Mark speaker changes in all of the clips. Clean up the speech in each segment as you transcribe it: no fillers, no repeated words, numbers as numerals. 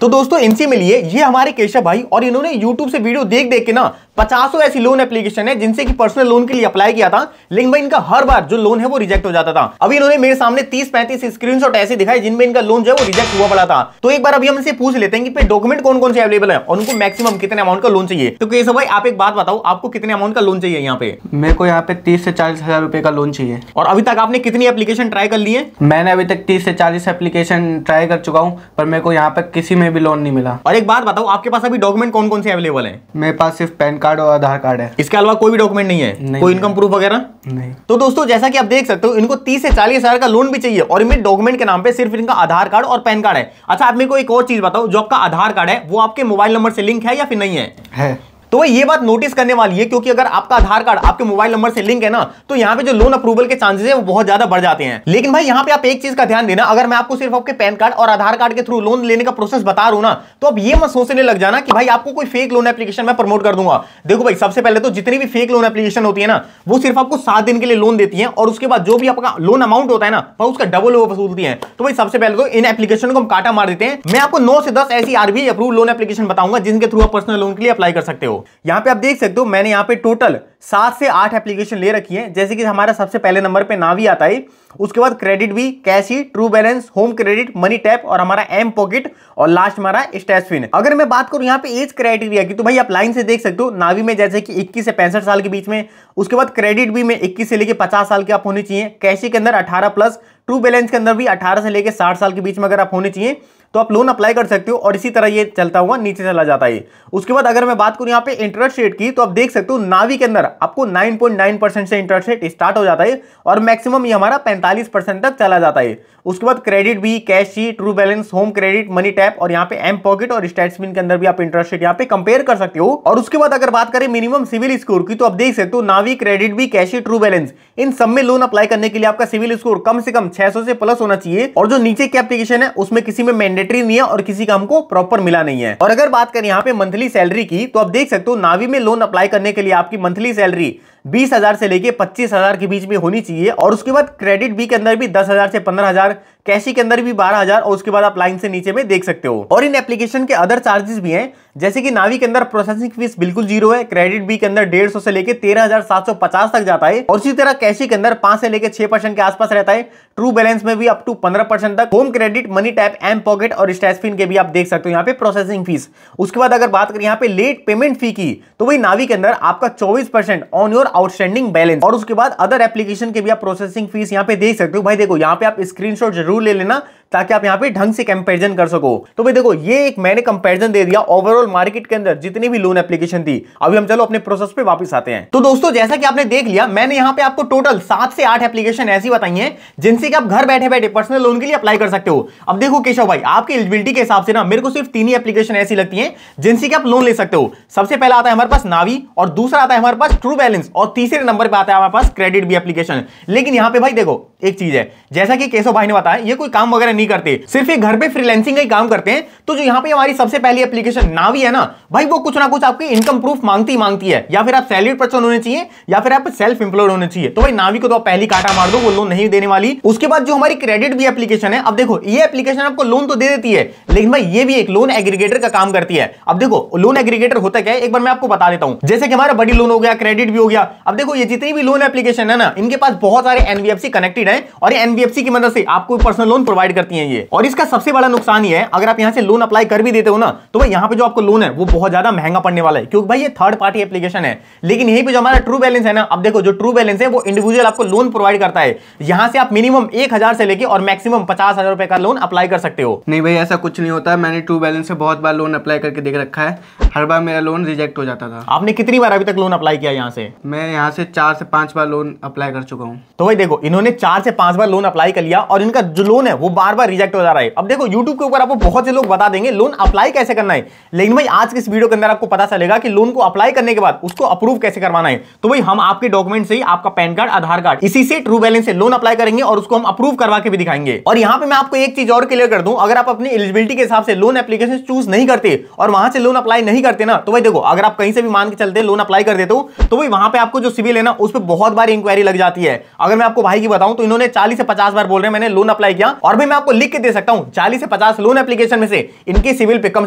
Speaker 1: तो दोस्तों इनसे मिलिए, ये हमारे केशव भाई, और इन्होंने YouTube से वीडियो देख देख के ना 50 ऐसी लोन एप्लीकेशन है जिनसे कि पर्सनल लोन के लिए अप्लाई किया था, लेकिन भाई इनका हर बार जो लोन है वो रिजेक्ट हो जाता था। अभी इन्होंने मेरे सामने 30-35 स्क्रीनशॉट ऐसे दिखाए जिनमें इनका लोन जो है वो रिजेक्ट हुआ पड़ा था। तो एक बार अभी हम इनसे पूछ लेते हैं कि डॉक्यूमेंट कौन कौन से अवेलेबल है और उनको मैक्सिमम कितने अमाउंट का लोन चाहिए। तो केशव भाई आप एक बात बताओ, आपको कितने अमाउंट का लोन चाहिए यहाँ पे?
Speaker 2: मेरे को यहाँ पे 30 से 40 हजार रुपए का लोन चाहिए।
Speaker 1: और अभी तक आपने कितनी एप्लीकेशन ट्राई कर ली है?
Speaker 2: मैंने अभी तक 30 से 40 एप्लीकेशन ट्राई कर चुका हूँ, पर मेरे को यहाँ पे किसी में भी लोन नहीं मिला।
Speaker 1: और एक बात बताओ, आपके पास अभी डॉक्यूमेंट कौन कौन से अवेलेबल है?
Speaker 2: मेरे पास सिर्फ पैन कार्ड और आधार कार्ड है।
Speaker 1: इसके अलावा कोई भी डॉक्यूमेंट नहीं है? कोई इनकम प्रूफ वगैरह
Speaker 2: नहीं।
Speaker 1: तो दोस्तों जैसा कि आप देख सकते हो, इनको 30 से 40 हजार का लोन भी चाहिए और इनमें डॉक्यूमेंट के नाम पे सिर्फ इनका आधार कार्ड और पैन कार्ड है। अच्छा आप मेरे को एक और चीज बताओ, जो आपका आधार कार्ड है वो आपके मोबाइल नंबर से लिंक है या फिर नहीं है? तो ये बात नोटिस करने वाली है, क्योंकि अगर आपका आधार कार्ड आपके मोबाइल नंबर से लिंक है ना, तो यहाँ पे जो लोन अप्रूवल के चांसेस है वो बहुत ज्यादा बढ़ जाते हैं। लेकिन भाई यहाँ पे आप एक चीज का ध्यान देना, अगर मैं आपको सिर्फ आपके पैन कार्ड और आधार कार्ड के थ्रू लोन लेने का प्रोसेस बता रहा हूं ना, तो अब ये मत सोचने लग जाना कि भाई आपको कोई फेक लोन एप्लीकेशन में प्रमोट कर दूंगा। देखो भाई सबसे पहले तो जितनी भी फेक लोन एप्लीकेशन होती है ना, वो सिर्फ आपको 7 दिन के लिए लोन देती है और उसके बाद जो भी आपका लोन अमाउंट होता है ना, भाई उसका डबल वो वसूलती है। तो भाई सबसे पहले तो इन एप्लीकेशन को हम काटा मार देते हैं। मैं आपको 9 से 10 ऐसी आरबीआई अप्रूव लोन एप्लीकेशन बताऊंगा जिनके थ्रू आप पर्सनल लोन के लिए अप्लाई कर सकते हो। यहाँ पे आप देख सकते हो मैंने यहाँ पे टोटल 7 से 8 एप्लीकेशन ले रखी है। जैसे कि हमारा सबसे पहले नंबर पे नावी आता है, उसके बाद CreditBee, CASHe, TrueBalance, Home credit, money tap और हमारा एम पॉकेट और लास्ट हमारा स्टैशफिन। अगर मैं बात करूं यहाँ पे एज क्राइटेरिया की, तो भाई आप लाइन से देख सकते हो, नावी में जैसे कि 21 से 65 साल के बीच में, उसके बाद क्रेडिट बी में 21 से लेके 50 साल के आप होने चाहिए, कैशी के अंदर 18+, ट्रू बैलेंस के अंदर भी 18 से लेके 60 साल के बीच में अगर आप होने चाहिए तो आप लोन अप्लाई कर सकते हो। और इसी तरह ये चलता हुआ नीचे चला जाता है। उसके बाद अगर मैं बात करूं यहाँ पे इंटरेस्ट रेट की, तो आप देख सकते हो नावी के अंदर आपको 9.9% से इंटरेस्ट रेट स्टार्ट हो जाता है और मैक्सिमम ये हमारा 45% तक चला जाता है। उसके बाद क्रेडिट भी, cash she, true balance, Home credit, money tap और यहाँ पे एम पॉकेट और स्टैशफिन के अंदर भी आप इंटरेस्ट रेट यहाँ पे कंपेयर कर सकते हो। और उसके बाद अगर बात करें मिनिमम सिविल स्कोर की, तो आप देख सकते हो नावी, क्रेडिट भी, कैश शी, ट्रू बैलेंस, इन सब में लोन अप्लाई करने के लिए आपका सिविल स्कोर कम से कम 600 से प्लस होना चाहिए। और जो नीचे की एप्लीकेशन है उसमें किसी में मैंडेटरी नहीं है और किसी का हमको प्रॉपर मिला नहीं है। और अगर बात करें यहाँ पे मंथली सैलरी की, तो आप देख सकते हो नावी में लोन अप्लाई करने के लिए आपकी मंथली सैलरी 20,000 से लेके 25,000 के बीच में होनी चाहिए। और उसके बाद क्रेडिट बी के अंदर भी 10,000 से 15,000, कैशी के अंदर भी 12,000 और उसके बाद आप लाइन से नीचे में देख सकते हो। और इन एप्लीकेशन के अदर चार्जेस भी हैं, जैसे कि नावी के अंदर प्रोसेसिंग फीस बिल्कुल 0 है, क्रेडिट बी के अंदर 150 से लेके 13,750 तक जाता है और इसी तरह कैशी के अंदर 5 से लेके 6% के आसपास रहता है, ट्रू बैलेंस में भी अप टू 15% तक, home credit, money tap, M pocket और स्टैशफिन के भी आप देख सकते हो यहाँ पे प्रोसेसिंग फीस। उसके बाद अगर बात करें यहाँ पे लेट पेमेंट फी की, तो वही नावी के अंदर आपका 24% ऑन योर आउटस्टैंडिंग बैलेंस। और उसके बाद अदर एप्लीकेशन के भी आप प्रोसेसिंग फीस यहाँ पे देख सकते हो। भाई देखो यहाँ पे आप स्क्रीनशॉट जरूर ले लेना ताकि आप यहाँ पे ढंग से कंपैरिजन कर सको। तो भाई देखो ये एक मैंने कंपैरिजन दे दिया ओवरऑल मार्केट के अंदर जितनी भी लोन एप्लीकेशन थी। अभी हम चलो अपने प्रोसेस पे वापस आते हैं। तो दोस्तों जैसा कि आपने देख लिया, मैंने यहाँ पे आपको टोटल 7 से 8 एप्लीकेशन ऐसी बताई हैं जिनसे कि आप घर बैठे बैठे पर्सनल लोन के लिए अप्लाई कर सकते हो। अब देखो केशव भाई, आपकी एलिजिबिलिटी के हिसाब से ना मेरे को सिर्फ 3 ही एप्लीकेशन ऐसी लगती हैं जिनसे कि आप लोन ले सकते हो। सबसे पहला आता है हमारे पास नावी, और दूसरा आता है हमारे पास ट्रू बैलेंस, और तीसरे नंबर पर आता है हमारे पास क्रेडिट बी एप्लीकेशन। लेकिन यहाँ पे भाई देखो एक चीज है, जैसा कि केशव भाई ने बताया, ये कोई काम वगैरह नहीं करते, सिर्फ घर पे फ्रीलांसिंग का ही काम करते हैं। तो जो यहाँ पे हमारी सबसे पहली एप्लीकेशन नावी है ना भाई, वो कुछ ना कुछ आपकी इनकम प्रूफ मांगती है, या फिर आप सैलरीड पर्सन होने चाहिए या फिर आप सेल्फ एम्प्लॉयड होने चाहिए। तो भाई नावी को तो आप पहली काटा मार दो, वो लोन नहीं देने वाली। उसके बाद जो हमारी क्रेडिट बी एप्लीकेशन है, अब देखो ये एप्लीकेशन आपको लोन तो दे देती है, लेकिन भाई ये भी एक लोन एग्रीगेटर का काम करती है। अब देखो लोन एग्रीगेटर होता क्या है, एक बार मैं आपको बता देता हूं। जैसे कि हमारा बड़ी लोन हो गया, क्रेडिट भी हो गया। अब देखो ये जितनी भी लोन एप्लीकेशन है ना, इनके पास बहुत सारे एनबीएफसी कनेक्टेड है और ये एनबीएफसी की मदद से आपको पर्सनल लोन प्रोवाइड करती है ये। और इसका सबसे बड़ा नुकसान ये है, अगर आप यहां से लोन अप्लाई कर भी देते हो ना, तो भाई यहां पे जो आपको लोन है वो बहुत ज्यादा महंगा पड़ने वाला है, क्योंकि भाई ये थर्ड पार्टी एप्लीकेशन है। लेकिन यहीं पे जो हमारा ट्रू बैलेंस है ना, अब देखो जो ट्रू बैलेंस है वो इंडिविजुअल आपको लोन प्रोवाइड करता है। यहां से आप मिनिमम 1,000 से लेके और मैक्सिमम 50,000 रुपए का लोन अप्लाई कर सकते हो।
Speaker 2: नहीं भाई ऐसा कुछ नहीं होता है, मैंने ट्रू बैलेंस से बहुत बार लोन अप्लाई करके देख रखा है, हर बार मेरा लोन रिजेक्ट हो जाता था।
Speaker 1: आपने कितनी बार अभी तक लोन अप्लाई किया यहाँ से?
Speaker 2: मैं यहाँ से 4 से 5 बार लोन अप्लाई कर चुका हूँ।
Speaker 1: तो भाई देखो इन्होंने 4 से 5 बार लोन अप्लाई कर लिया और इनका जो लोन है वो बार बार रिजेक्ट हो जा रहा है। अब देखो यूट्यूब के ऊपर आपको बहुत से लोग बता देंगे लोन अप्लाई कैसे करना है, लेकिन भाई आज के इस वीडियो के अंदर आपको पता चलेगा कि लोन को अप्लाई करने के बाद उसको अप्रूव कैसे करवाना है। तो भाई हम आपके डॉक्यूमेंट से ही आपका पैन कार्ड, आधार कार्ड, इसी से ट्रू बैलेंस से लोन अप्लाई करेंगे और उसको हम अप्रूव करवा के भी दिखाएंगे। और यहाँ पे मैं आपको एक चीज और क्लियर कर दूं, अगर आप अपनी एलिजिबिलिटी के हिसाब से लोन एप्लीकेशन चूज नहीं करते और वहां से लोन अप्लाई नहीं करते ना, तो भाई देखो अगर आप कहीं से भी मान के चलते लोन अप्लाई कर देते हो तो भाई वहां पे आपको जो सिविल है ना उस पर बहुत बार इंक्वायरी लग जाती है। अगर मैं आपको भाई की बताऊं तो इन्होंने 40 से 50 बार बोल रहे हैं मैंने लोन अप्लाई किया, और भाई मैं आपको लिख के दे सकता हूं 40 से 50 लोन एप्लीकेशन में से इनके सिविल पे कम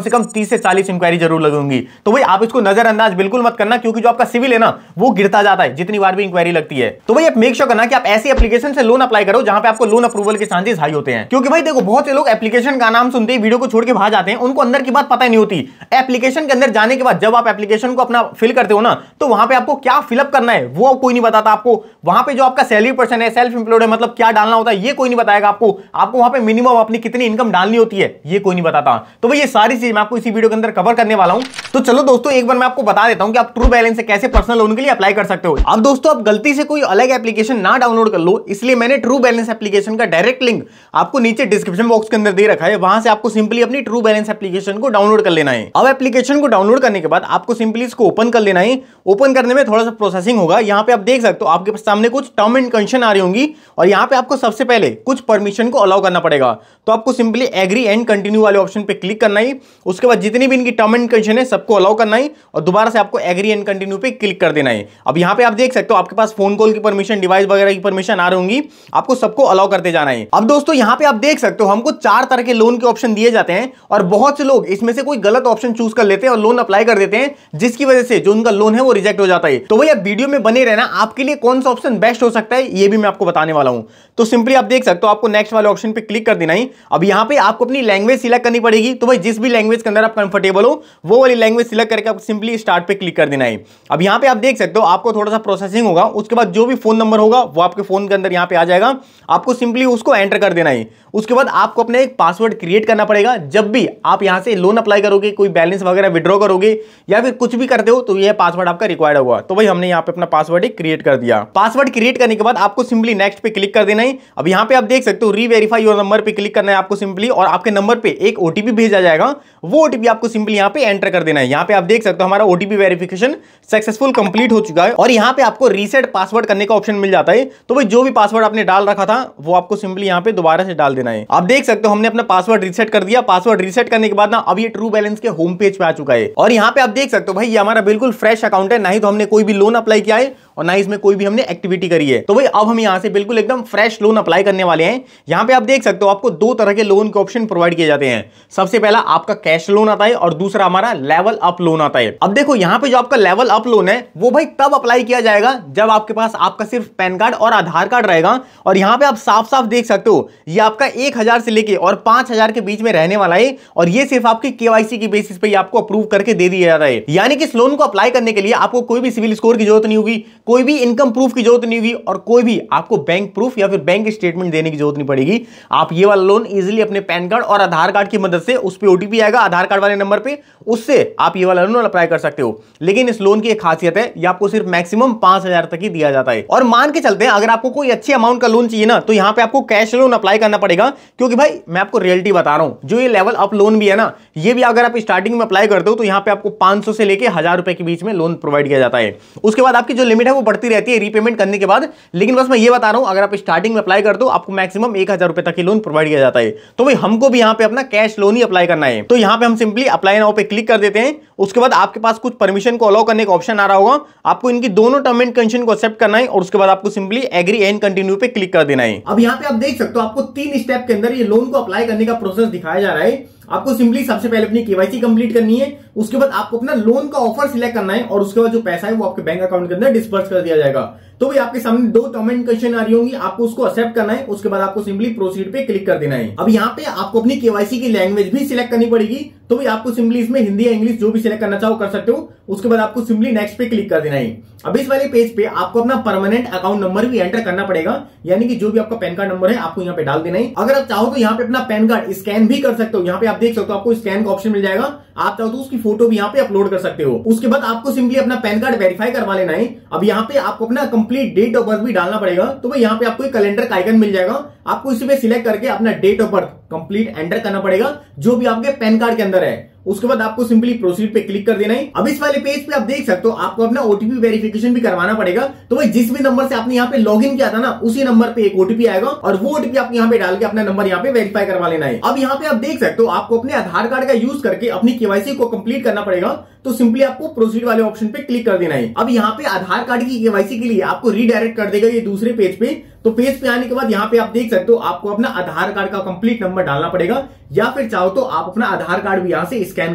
Speaker 1: से कम 30 से 40 इंक्वायरी जरूर लगेंगी। तो भाई आप इसको नजरअंदाज बिल्कुल मत करना, क्योंकि जो आपका सिविल है ना वो गिरता जाता है जितनी बार भी इंक्वायरी लगती है। तो भाई आप मेक श्योर करना कि आप ऐसी एप्लीकेशन से लोन अप्लाई करो जहां पे आपको लोन अप्रूवल के चांसेस हाई होते हैं। क्योंकि भाई देखो बहुत से लोग एप्लीकेशन का नाम सुनते ही वीडियो को छोड़ के भाग जाते हैं, उनको अंदर की बात पता ही नहीं होती। एप्लीकेशन के अंदर जाने के बाद जब आप एप्लीकेशन को अपना फिल करते हो ना, तो वहां पे आपको क्या फिलअप करना है वो कोई नहीं बताता आपको। वहां पे जो आपका सैलरी पर्सन है, सेल्फ एम्प्लॉयड है, मतलब क्या डालना होता है ये कोई नहीं बताएगा आपको। आपको वहां पे मिनिमम अपनी कितनी इनकम डालनी होती है ये कोई नहीं बताता। तो भाई ये सारी चीज मैं आपको इसी वीडियो के अंदर कवर करने वाला हूं। तो चलो दोस्तों एक बार मैं आपको बता देता हूं कि आप ट्रू बैलेंस से कैसे पर्सनल लोन के लिए अप्लाई कर सकते हो। अब दोस्तों आप गलती से कोई अलग एप्लीकेशन ना डाउनलोड कर लो, इसलिए मैंने ट्रू बैलेंस एप्लीकेशन का डायरेक्ट लिंक आपको नीचे डिस्क्रिप्शन बॉक्स के अंदर दे रखा है। वहां से आपको सिंपली अपनी ट्रू बैलेंस एप्लीकेशन को डाउनलोड कर लेना है। अब एप्लीकेशन को डाउनलोड करने के बाद आपको सिंपली इसको ओपन कर लेना है। ओपन करने में थोड़ा सा प्रोसेसिंग होगा। यहाँ पे आप देख सकते हो आपके सामने कुछ टर्म एंड कंडीशन आ रही होंगी, और यहाँ पे आपको सबसे पहले कुछ परमिशन को अलाउ करना पड़ेगा। तो आपको सिंपली एग्री एंड कंटिन्यू वाले ऑप्शन पे क्लिक करना है। उसके बाद जितनी भी इनकी टर्म एंड कंडीशन है सबको अलाउ करना है, और दोबारा से आपको एग्री एंड कंटिन्यू पे क्लिक कर देना है। अब यहाँ पे आप देख सकते हो आपके पास फोन कॉल की परमिशन, डिवाइस वगैरह की परमिशन आ रही होंगी, आपको सबको अलाउ करते जाना है। अब दोस्तों यहाँ पे आप देख सकते हो हमको 4 तरह के लोन के ऑप्शन दिए जाते हैं, और बहुत से लोग इसमें से कोई गलत ऑप्शन चूज कर लेते हैं और लोन अप्लाई कर देते हैं, जिसकी वजह से जो उनका लोन है वो रिजेक्ट हो जाता है। तो भैया वीडियो में बने रहना, आपके लिए कौन सा ऑप्शन बेस्ट हो सकता है ये भी मैं आपको बताने वाला हूं। तो सिंपली आप देख सकते हो आपको नेक्स्ट वाले ऑप्शन पे क्लिक कर देना है। अब यहाँ पे आपको अपनी लैंग्वेज सिलेक्ट करनी पड़ेगी। तो भाई जिस भी लैंग्वेज के अंदर आप कंफर्टेबल हो वो वाली लैंग्वेज सिलेक्ट करके आप सिंपली स्टार्ट पे क्लिक कर देना है। अब यहाँ पे आप देख सकते हो आपको थोड़ा सा प्रोसेसिंग होगा। उसके बाद जो भी फोन नंबर होगा वो आपके फोन के अंदर यहाँ पे आ जाएगा, आपको सिंपली उसको एंटर कर देना है। उसके बाद आपको अपना एक पासवर्ड क्रिएट करना पड़ेगा। जब भी आप यहां से लोन अप्लाई करोगे, कोई बैलेंस वगैरह विड्रॉ करोगे या फिर कुछ भी करते हो, तो यह पासवर्ड आपका रिक्वायर्ड होगा। तो भाई हमने यहाँ पे अपना पासवर्ड क्रिएट कर दिया। पासवर्ड क्रिएट करने के बाद आपको सिंपली नेक्स्ट पे क्लिक कर देना है। अब यहाँ पे आप देख सकते हो रीवेरीफाई योर नंबर पे क्लिक करना है आपको सिंपली, और आपके नंबर पे एक ओटीपी भेजा जाएगा। वो ओटीपी आपको सिंपली यहाँ पे एंटर कर देना है। यहाँ पे आप देख सकते हो हमारा ओटीपी वेरिफिकेशन सक्सेसफुल कंप्लीट हो चुका है, और यहाँ पे आपको रीसेट पासवर्ड करने का ऑप्शन मिल जाता है। तो भाई जो भी पासवर्ड आपने डाल रखा था वो आपको सिंपली यहाँ पे दोबारा से डाल देना है। आप देख सकते हो हमने अपना पासवर्ड रीसेट कर दिया। पासवर्ड रीसेट करने के बाद ना अब ये ट्रू बैलेंस के होम पेज पे आ चुका है, और यहाँ पे आप देख सकते हो भाई ये हमारा बिल्कुल फ्रेश अकाउंट है। ना ही तो हमने कोई भी लोन अप्लाई किया है और ना इसमें कोई भी हमने एक्टिविटी करी है। तो भाई अब हम यहाँ से बिल्कुल एकदम फ्रेश लोन अप्लाई करने वाले हैं। यहाँ पे आप देख सकते हो आपको 2 तरह के लोन के ऑप्शन प्रोवाइड किए जाते हैं। सबसे पहला आपका कैश लोन आता है, और दूसरा हमारा लेवल अप लोन आता है। अब देखो यहाँ पे जो आपका लेवल अप लोन है वो भाई तब अप्लाई किया जाएगा जब आपके पास आपका सिर्फ पैन कार्ड और आधार कार्ड रहेगा। और यहाँ पे आप साफ साफ देख सकते हो ये आपका 1000 से लेके और 5000 के बीच में रहने वाला है, और ये सिर्फ आपकी केवाईसी की बेसिस पे आपको अप्रूव करके दे दिया जा रहा है। यानी कि इस लोन को अप्लाई करने के लिए आपको कोई भी सिविल स्कोर की जरूरत नहीं होगी, कोई भी इनकम प्रूफ की जरूरत नहीं होगी, और कोई भी आपको बैंक प्रूफ या फिर बैंक स्टेटमेंट देने की जरूरत नहीं पड़ेगी। आप ये वाला लोन इजीली अपने पैन कार्ड और आधार कार्ड की मदद से, उस पे ओटीपी आएगा आधार कार्ड वाले नंबर पे, उससे आप ये वाला लोन अप्लाई कर सकते हो। लेकिन इस लोन की एक खासियत है, ये आपको सिर्फ मैक्सिमम 5000 तक ही दिया जाता है। और मान के चलते हैं अगर आपको कोई अच्छी अमाउंट का लोन चाहिए ना, तो यहाँ पे आपको कैश लोन अप्लाई करना पड़ेगा। क्योंकि भाई मैं आपको रियलिटी बता रहा हूं, जो ये लेवल अप लोन भी है ना, ये भी अगर आप स्टार्टिंग में अप्लाई करते हो तो यहाँ पे आपको 500 से लेके 1000 रुपए के बीच में लोन प्रोवाइड किया जाता है। उसके बाद आपकी जो लिमिट है वो बढ़ती रहती है रीपेमेंट करने के बाद। लेकिन बस मैं ये बता रहा हूं अगर आप स्टार्टिंग में अप्लाई करते हो आपको मैक्सिमम 1000 रुपए तक की लोन प्रोवाइड किया जाता है। तो भाई हमको भी यहाँ पे अपना कैश लोन ही अप्लाई करना है। तो यहाँ पे हम सिंपली अप्लाई नाउ पे क्लिक कर देते हैं। उसके बाद आपके पास कुछ परमिशन को अलाउ करने का ऑप्शन आ रहा होगा, आपको इनकी दोनों टर्म एंड कंडीशन को एक्सेप्ट करना है, और उसके बाद आपको सिंपली एग्री एंड कंटिन्यू पे क्लिक कर देना है। अब यहाँ पे आप देख सकते हो आपको 3 स्टेप के अंदर ये लोन को अप्लाई करने का प्रोसेस दिखाया जा रहा है। आपको सिंपली सबसे पहले अपनी केवाईसी कंप्लीट करनी है, उसके बाद आपको अपना लोन का ऑफर सिलेक्ट करना है, और उसके बाद जो पैसा है वो आपके बैंक अकाउंट के अंदर डिस्पर्स कर दिया जाएगा। तो भाई आपके सामने 2 टर्म एंड कंडीशन आ रही होंगी, आपको उसको एक्सेप्ट करना है, उसके बाद आपको सिंपली प्रोसीड पे क्लिक कर देना है। अब यहाँ पे आपको अपनी केवाईसी की लैंग्वेज भी सिलेक्ट करनी पड़ेगी। तो भाई आपको सिंपली इसमें हिंदी या इंग्लिश जो भी सिलेक्ट करना चाहो कर सकते हो। उसके बाद आपको सिंपली नेक्स्ट पे क्लिक कर देना है। अब इस वाले पेज पे आपको अपना परमानेंट अकाउंट नंबर भी एंटर करना पड़ेगा, यानी कि जो भी आपका पैन कार्ड नंबर है आपको यहाँ पे डाल देना है। अगर आप चाहो तो यहाँ पे अपना पैन कार्ड स्कैन भी कर सकते हो। यहाँ पे आप देख सकते हो आपको स्कैन का ऑप्शन मिल जाएगा, आप चाहो तो उसकी फोटो भी यहाँ पे अपलोड कर सकते हो। उसके बाद आपको सिंपली अपना पैन कार्ड वेरीफाई करवा लेना है। अब यहाँ पे आपको अपना कंप्लीट डेट ऑफ बर्थ भी डालना पड़ेगा। तो भाई यहाँ पे आपको एक कैलेंडर का आइकन मिल जाएगा, आपको इसी पे सिलेक्ट करके अपना date of birth complete enter करना पड़ेगा जो भी आपके पैन कार्ड के अंदर है। उसके बाद आपको सिंपली प्रोसीड पे क्लिक कर देना है। अब इस वाले पेज पे आप देख सकते हो आपको अपना ओटीपी वेरिफिकेशन भी करवाना पड़ेगा। तो भाई जिस भी नंबर से आपने यहाँ पे लॉगिन किया था ना, उसी नंबर पे एक ओटीपी आएगा और वो ओटीपी आप यहाँ पे डाल के अपना नंबर यहाँ पे वेरीफाई करवा लेना है। अब यहाँ पे आप देख सकते हो आपको अपने आधार कार्ड का यूज करके अपनी केवाईसी को कंप्लीट करना पड़ेगा। तो सिंपली आपको प्रोसीड वाले ऑप्शन पे क्लिक कर देना है। अब यहाँ पे आधार कार्ड की केवाईसी के लिए आपको रीडायरेक्ट कर देगा ये दूसरे पेज पे। तो पेज पे आने के बाद यहाँ पे आप देख सकते हो आपको अपना आधार कार्ड का कंप्लीट नंबर डालना पड़ेगा, या फिर चाहो तो आप अपना आधार कार्ड भी यहाँ से स्कैन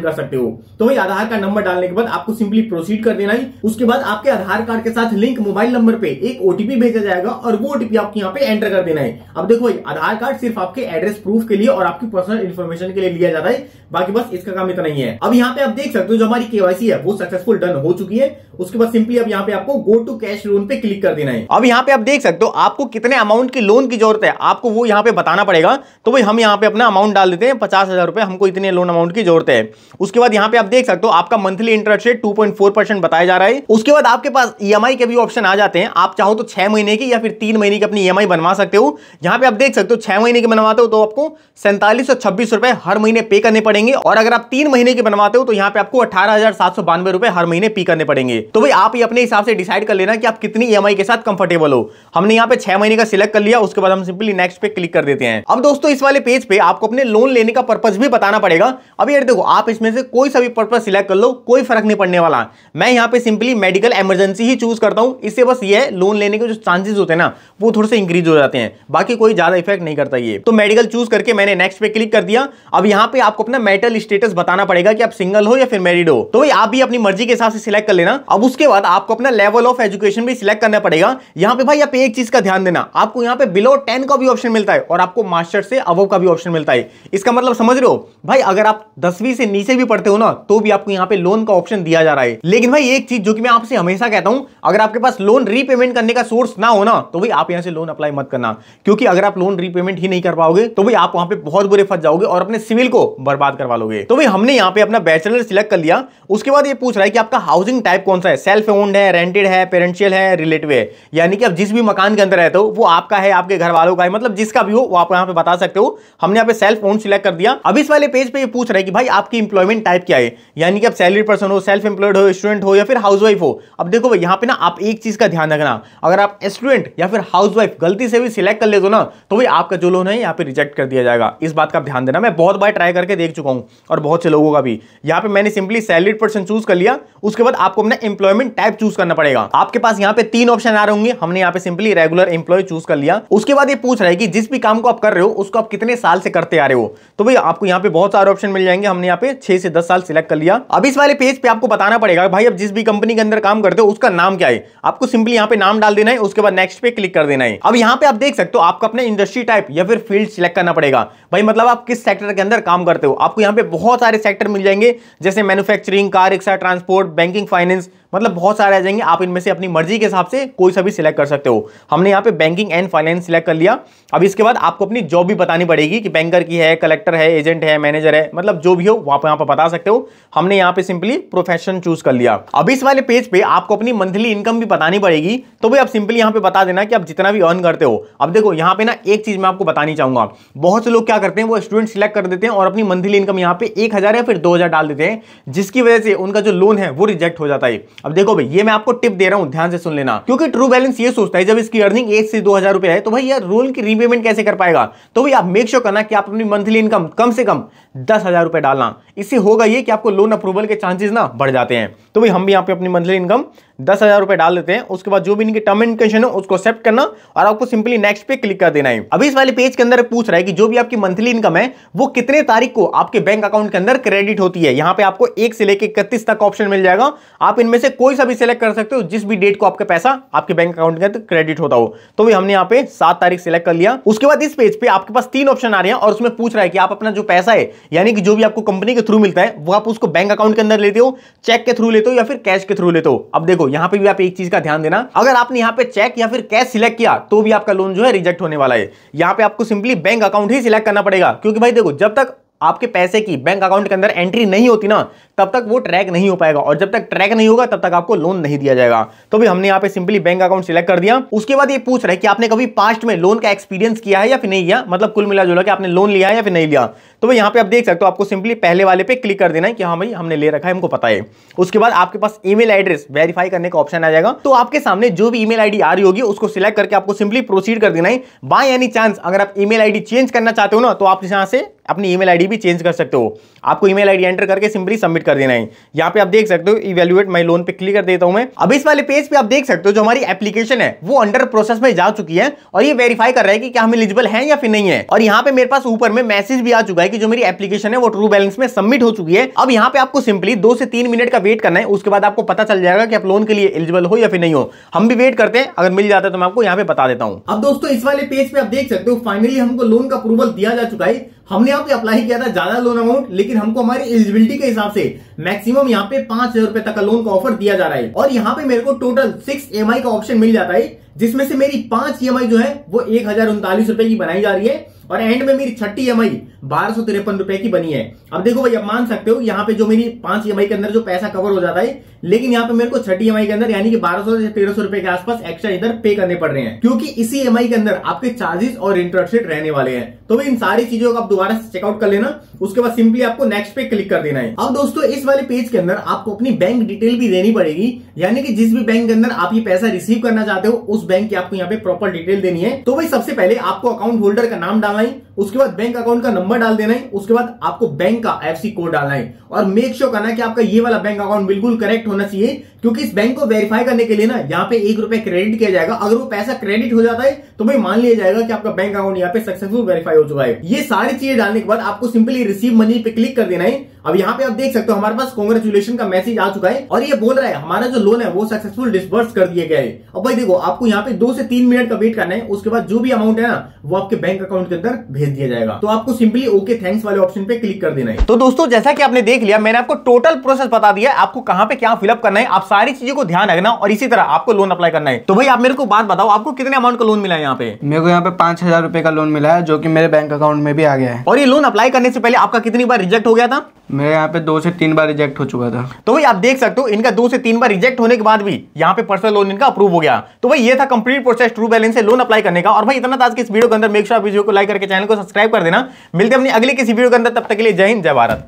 Speaker 1: कर सकते हो। तो भाई आधार कार्ड नंबर डालने के बाद आपको सिंपली प्रोसीड कर देना है। उसके बाद आपके आधार कार्ड के साथ लिंक मोबाइल नंबर पे एक ओटीपी भेजा जाएगा और वो ओटीपी आपको यहाँ पे एंटर कर देना है। अब देखो भाई आधार कार्ड सिर्फ आपके एड्रेस प्रूफ के लिए और आपकी पर्सनल इन्फॉर्मेशन के लिए लिया जाता है, बाकी बस इसका काम इतना ही है। अब यहाँ पे आप देख सकते हो जो हमारी केवाईसी है वो सक्सेसफुल डन हो चुकी है। उसके बाद सिंपली अब यहाँ पे आपको गो टू कैश लोन पे क्लिक कर देना है। अब यहाँ पे आप देख सकते हो आपको कितने अमाउंट की लोन की जरूरत है आपको वो यहाँ पे बताना पड़ेगा। तो भाई हम यहाँ पे अपना अमाउंट डाल देते हैं 50,000 रुपए, हमको इतने लोन अमाउंट की जरूरत है। उसके बाद यहाँ पे आप देख सकते हो आपका मंथली इंटरेस्ट रेट 2.4% बताया जा रहा है। उसके बाद आपके पास ईएमआई के भी ऑप्शन आ जाते हैं। आप चाहो तो 6 महीने की या फिर 3 महीने की अपनी ईएमआई बनवा सकते हो। यहाँ पे आप देख सकते हो 6 महीने की बनवाते हो तो आपको 4726 रुपए हर महीने पे करने पड़ेंगे, और अगर आप 3 महीने की बनवाते हो तो यहाँ पे आपको 18,792 रुपए हर महीने पे करने पड़ेंगे। तो भाई आप ही अपने हिसाब से डिसाइड कर लेना कि आप कितनी ईएमआई के साथ कंफर्टेबल हो। हमने यहाँ पे 6 महीने का सिलेक्ट कर लिया। उसके बाद हम सिंपली नेक्स्ट पे क्लिक कर देते हैं। अब दोस्तों इस वाले पेज पे आपको अपने लोन लेने का पर्पस भी बताना पड़ेगा। अब यार देखो आप इसमें से कोई सा भी पर्पस सिलेक्ट कर लो, कोई फर्क नहीं पड़ने वाला। मैं यहाँ पे सिंपली मेडिकल इमरजेंसी ही चूज करता हूँ। इससे बस ये लोन लेने के जो चांसेस होते हैं ना वो थोड़े से इंक्रीज हो जाते हैं, बाकी कोई ज्यादा इफेक्ट नहीं करता ये। तो मेडिकल चूज करके मैंने नेक्स्ट पे क्लिक कर दिया। अब यहाँ पे आपको अपना मैरिटल स्टेटस बताना पड़ेगा कि आप सिंगल हो या फिर मैरिड हो। तो भाई आप भी अपनी मर्जी के हिसाब से सिलेक्ट कर लेना। अब उसके बाद आपको अपना लेवल ऑफ एजुकेशन भी सिलेक्ट करना पड़ेगा। यहाँ पे भाई आप एक चीज का ध्यान देना, आपको यहाँ पे बिलो 10 का भी ऑप्शन मिलता है और आपको मास्टर से अबव का भी ऑप्शन मिलता है। इसका मतलब समझ रहे हो भाई, अगर आप 10वीं से नीचे भी पढ़ते हो ना तो भी आपको यहाँ पे लोन का ऑप्शन दिया जा रहा है। लेकिन भाई एक चीज जो कि मैं आपसे हमेशा कहता हूं, अगर आपके पास लोन रीपेमेंट करने का सोर्स ना हो ना तो भाई आप यहाँ से लोन अप्लाई मत करना, क्योंकि अगर आप लोन रीपेमेंट ही नहीं कर पाओगे तो भाई आप वहां पे बहुत बुरे फंस जाओगे और अपने सिविल को बर्बाद करवा लोगे। तो भाई हमने यहाँ पे अपना बैचलर सिलेक्ट कर लिया। उसके बाद ये पूछ रहा है कि आपका हाउसिंग टाइप कौन सा है, सेल्फ ओन्ड है, रेंटेड है, पेरेंशियल है, रिलेटिव है। यानी कि आप जिस भी मकान के अंदर रहते हो वो आपका है, आपके घर वालों का है, मतलब जिसका भी हो वो आप यहाँ पे बता सकते हो। हमने यहाँ पे सेल्फ ओन्ड सिलेक्ट कर दिया। अब इस वाले पेज पे ये पूछ रहा है कि भाई आपकी इंप्लॉयमेंट टाइप क्या है, यानी कि आप सैलरी पर्सन हो, सेल्फ एम्प्लॉयड हो, स्टूडेंट हो या फिर हाउसवाइफ हो। अब देखो भाई यहाँ पे ना आप एक चीज का ध्यान रखना, अगर आप स्टूडेंट या फिर हाउसवाइफ गलती से भी सिलेक्ट कर लेते हो ना तो भाई आपका जो लोन है यहाँ पे रिजेक्ट कर दिया जाएगा। इस बात का ध्यान देना। मैं बहुत बार ट्राई करके देख चुका हूँ और बहुत से लोगों का भी। यहाँ पे मैंने सिंपली सैलरीड पर्सन चूज कर लिया। उसके बाद आपको अपना एम्प्लॉयमेंट टाइप चूज करना पड़ेगा। आपके पास यहाँ पे 3 ऑप्शन आ रहे होंगे, हमने यहाँ पे सिंपली रेगुलर एम्प्लॉय चूज कर लिया। उसके बाद ये पूछ रहा है कि जिस भी काम को आप कर रहे हो उसको आप कितने साल से करते आ रहे हो। तो भाई आपको यहाँ पे बहुत सारे ऑप्शन मिल जाएंगे। हमने यहाँ पे 6 से 10 साल सिलेक्ट कर लिया। अब इस वाले पेज पे आपको बताना पड़ेगा भाई अब जिस भी कंपनी के अंदर काम करते हो उसका नाम क्या है। आपको सिंपली यहाँ पे नाम डाल देना है। उसके बाद नेक्स्ट पे क्लिक कर देना है। अब यहाँ पे आप देख सकते हो आपको अपने इंडस्ट्री टाइप या फिर फील्ड सिलेक्ट करना पड़ेगा। भाई मतलब आप किस सेक्टर के अंदर काम करते हो। आपको यहाँ पे बहुत सारे सेक्टर मिल जाएंगे, जैसे manufacturing, car, rickshaw, transport, banking, finance, मतलब बहुत सारे आ जाएंगे। आप इनमें से अपनी मर्जी के हिसाब से कोई सा भी सिलेक्ट कर सकते हो। हमने यहाँ पे बैंकिंग एंड फाइनेंस सिलेक्ट कर लिया। अब इसके बाद आपको अपनी जॉब भी बतानी पड़ेगी कि बैंकर की है, कलेक्टर है, एजेंट है, मैनेजर है, मतलब जो भी हो वहां पर बता सकते हो। हमने यहाँ पे सिंपली प्रोफेशन चूज कर लिया। अब इस वाले पेज पे आपको अपनी मंथली इनकम भी बतानी पड़ेगी। तो भाई आप सिंपली यहाँ पे बता देना कि आप जितना भी अर्न करते हो। अब देखो यहाँ पे ना एक चीज मैं आपको बतानी चाहूंगा, बहुत से लोग क्या करते हैं वो स्टूडेंट सिलेक्ट कर देते हैं और अपनी मंथली इनकम यहाँ पे 1000 या फिर 2000 डाल देते हैं, जिसकी वजह से उनका जो लोन है वो रिजेक्ट हो जाता है। अब देखो भाई ये मैं आपको टिप दे रहा हूं, ध्यान से सुन लेना, क्योंकि ट्रू बैलेंस ये सोचता है जब इसकी अर्निंग 1 से 2000 रुपए है तो भाई यार लोन की रीपेमेंट कैसे कर पाएगा। तो भाई आप मेक श्योर करना कि आप अपनी मंथली इनकम कम से कम 10,000 रुपए डालना। इससे होगा ये कि आपको लोन अप्रूवल के चांसेस ना बढ़ जाते हैं। तो भाई हम भी यहाँ पे अपनी मंथली इनकम 10,000 रुपए डाल देते हैं। उसके बाद जो भी इनके टर्म एंड कंडीशन है उसको एक्सेप्ट करना और आपको सिंपली नेक्स्ट पे क्लिक कर देना है। अभी इस वाले पेज के अंदर पूछ रहा है कि जो भी आपकी मंथली इनकम है वो कितने तारीख को आपके बैंक अकाउंट के अंदर क्रेडिट होती है। यहाँ पे आपको 1 से लेकर 31 तक ऑप्शन मिल जाएगा। आप इनमें से कोई सा भी सिलेक्ट कर सकते हो जिस भी डेट को आपका पैसा आपके बैंक अकाउंट के अंदर क्रेडिट होता हो। तो भाई हमने यहाँ पे 7 तारीख सिलेक्ट कर लिया। उसके बाद इस पेज पे आपके पास 3 ऑप्शन आ रहे हैं और उसमें पूछ रहा है कि आप अपना जो पैसा है यानी कि जो भी आपको कंपनी के थ्रू मिलता है वो आप उसको बैंक अकाउंट के अंदर लेते हो, चेक के थ्रू लेते हो या फिर कैश के थ्रू लेते हो। अब देखो यहाँ पे भी आप एक चीज का ध्यान देना, अगर आपने यहाँ पे चेक या फिर कैश सिलेक्ट किया तो भी आपका लोन जो है रिजेक्ट होने वाला है। यहाँ पे आपको सिंपली बैंक अकाउंट ही सिलेक्ट करना पड़ेगा, क्योंकि भाई देखो जब तक आपके पैसे की बैंक अकाउंट के अंदर एंट्री नहीं होती ना तब तक वो ट्रैक नहीं हो पाएगा, और जब तक ट्रैक नहीं होगा तब तक आपको लोन नहीं दिया जाएगा। तो भी हमने यहाँ पे सिंपली बैंक अकाउंट सिलेक्ट कर दिया। उसके बाद ये पूछ रहा है कि आपने कभी पास्ट में लोन का एक्सपीरियंस किया है या फिर नहीं किया, मतलब कुल मिला जुला कि आपने लोन लिया है या फिर नहीं लिया। तो भाई यहाँ पे आप देख सकते हो, आपको सिंपली पहले वाले पे क्लिक कर देना है कि हाँ भाई हमने ले रखा है, हमको पता है। उसके बाद आपके पास ईमेल एड्रेस वेरीफाई करने का ऑप्शन आ जाएगा। तो आपके सामने जो भी ईमेल आईडी आ रही होगी उसको सिलेक्ट करके आपको सिंपली प्रोसीड कर देना है। बाय एनी चांस अगर आप ईमेल आईडी चेंज करना चाहते हो ना, तो आप यहां से अपनी ईमेल आईडी भी चेंज कर सकते हो। आपको ईमेल आईडी एंटर करके सिंपली सबमिट कर देना है। यहाँ पे आप देख सकते हो इवैल्यूएट माय लोन पे क्लिक कर देता हूं मैं। अब इस वाले पेज पे आप देख सकते हो जो हमारी एप्लीकेशन है वो अंडर प्रोसेस में जा चुकी है, और ये वेरीफाई कर रहा है कि क्या हम एलिजिबल हैं या फिर नहीं है। और यहाँ पे मेरे पास ऊपर में मैसेज भी आ चुका है कि जो मेरी एप्लीकेशन है वो ट्रू बैलेंस में सबमिट हो चुकी है। अब यहाँ पे आपको सिंपली 2 से 3 मिनट का वेट करना है, उसके बाद आपको पता चल जाएगा कि आप लोन के लिए एलिजिबल हो या फिर नहीं हो। हम भी वेट करते हैं, अगर मिल जाता है तो मैं आपको यहाँ पे बता देता हूँ। अब दोस्तों इस वाले पेज पे आप देख सकते हो फाइनली हमको लोन का अप्रूवल दिया जा चुका है। हमने यहाँ पे अप्लाई किया था ज्यादा लोन अमाउंट, लेकिन हमको हमारी एलिजिबिलिटी के हिसाब से मैक्सिमम यहाँ पे 5,000 रुपए तक का लोन का ऑफर दिया जा रहा है। और यहाँ पे मेरे को टोटल 6 EMI का ऑप्शन मिल जाता है, जिसमें से मेरी 5 EMI जो है वो 1,039 रुपए की बनाई जा रही है, और एंड में मेरी छठी EMI 1,253 रुपए की बनी है। अब देखो भाई, आप मान सकते हो यहाँ पे जो मेरी 5 EMI के अंदर जो पैसा कवर हो जाता है, लेकिन यहाँ पे मेरे को छठी EMI के अंदर यानी कि 1,200 से 1,300 रुपए के आसपास एक्स्ट्रा इधर पे करने पड़ रहे हैं, क्योंकि इसी EMI के अंदर आपके चार्जेस और इंटरेस्ट रेट रहने वाले हैं। तो भाई इन सारी चीजों को आप दोबारा से चेकआउट कर लेना, उसके बाद सिंपली आपको नेक्स्ट पे क्लिक कर देना है। अब दोस्तों इस वाले पेज के अंदर आपको अपनी बैंक डिटेल भी देनी पड़ेगी, यानी कि जिस भी बैंक के अंदर आप ये पैसा रिसीव करना चाहते हो उस बैंक की आपको यहाँ पे प्रॉपर डिटेल देनी है। तो भाई सबसे पहले आपको अकाउंट होल्डर का नाम डालना है, उसके बाद बैंक अकाउंट का नंबर डाल देना है, उसके बाद आपको बैंक का IFSC कोड डालना है, और मेक श्योर करना है कि आपका ये वाला बैंक अकाउंट बिल्कुल करेक्ट होना चाहिए, क्योंकि इस बैंक को वेरीफाई करने के लिए ना यहाँ पे 1 रुपए क्रेडिट किया जाएगा। अगर वो पैसा क्रेडिट हो जाता है तो भाई मान लिया जाएगा कि आपका बैंक अकाउंट यहाँ पे सक्सेसफुल वेरीफाई हो चुका है। ये सारी चीजें डालने के बाद आपको सिंपली रिसीव मनी पे क्लिक कर देना है। अब यहाँ पे आप देख सकते हो हमारे पास कांग्रेचुलेशन का मैसेज आ चुका है, और ये बोल रहा है हमारा जो लोन है वो सक्सेसफुल डिसबर्स कर दिया गया है। अब भाई देखो, आपको यहाँ पे 2 से 3 मिनट का वेट करना है, उसके बाद जो भी अमाउंट है ना वो आपके बैंक अकाउंट के अंदर भेज दिया जाएगा। तो आपको सिंपली ओके थैंक्स वाले ऑप्शन पे क्लिक कर देना है। तो दोस्तों जैसा कि आपने देख लिया, मैंने आपको टोटल प्रोसेस बता दिया, आपको कहां पे क्या फिलअप करना है। आप सारी चीजों को ध्यान रखना, और इसी तरह आपको लोन अप्लाई करना है। तो भाई आप मेरे को बात बताओ, आपको कितने अमाउंट का लोन मिला है यहाँ पे?
Speaker 2: मेरे को यहाँ पे 5,000 रुपए का लोन मिला है, जो कि मेरे बैंक अकाउंट में भी आ गया है।
Speaker 1: और ये लोन अप्लाई करने से पहले आपका कितनी बार रिजेक्ट हो गया था?
Speaker 2: मेरे यहाँ पे 2 से 3 बार रिजेक्ट हो चुका था।
Speaker 1: तो भाई आप देख सकते हो इनका 2 से 3 बार रिजेक्ट होने के बाद भी यहाँ पे पर्सनल लोन इनका अप्रूव हो गया। तो भाई ये था कंप्लीट प्रोसेस ट्रू बैलेंस से लोन अप्लाई करने का। और भाई इतना था आज के इस वीडियो के अंदर। मेक श्योर आप वीडियो को लाइक करके चैनल को सब्सक्राइब कर देना। मिलते हैं अपनी अगली किसी वीडियो के अंदर, तब तक के लिए जय हिंद, जय भारत।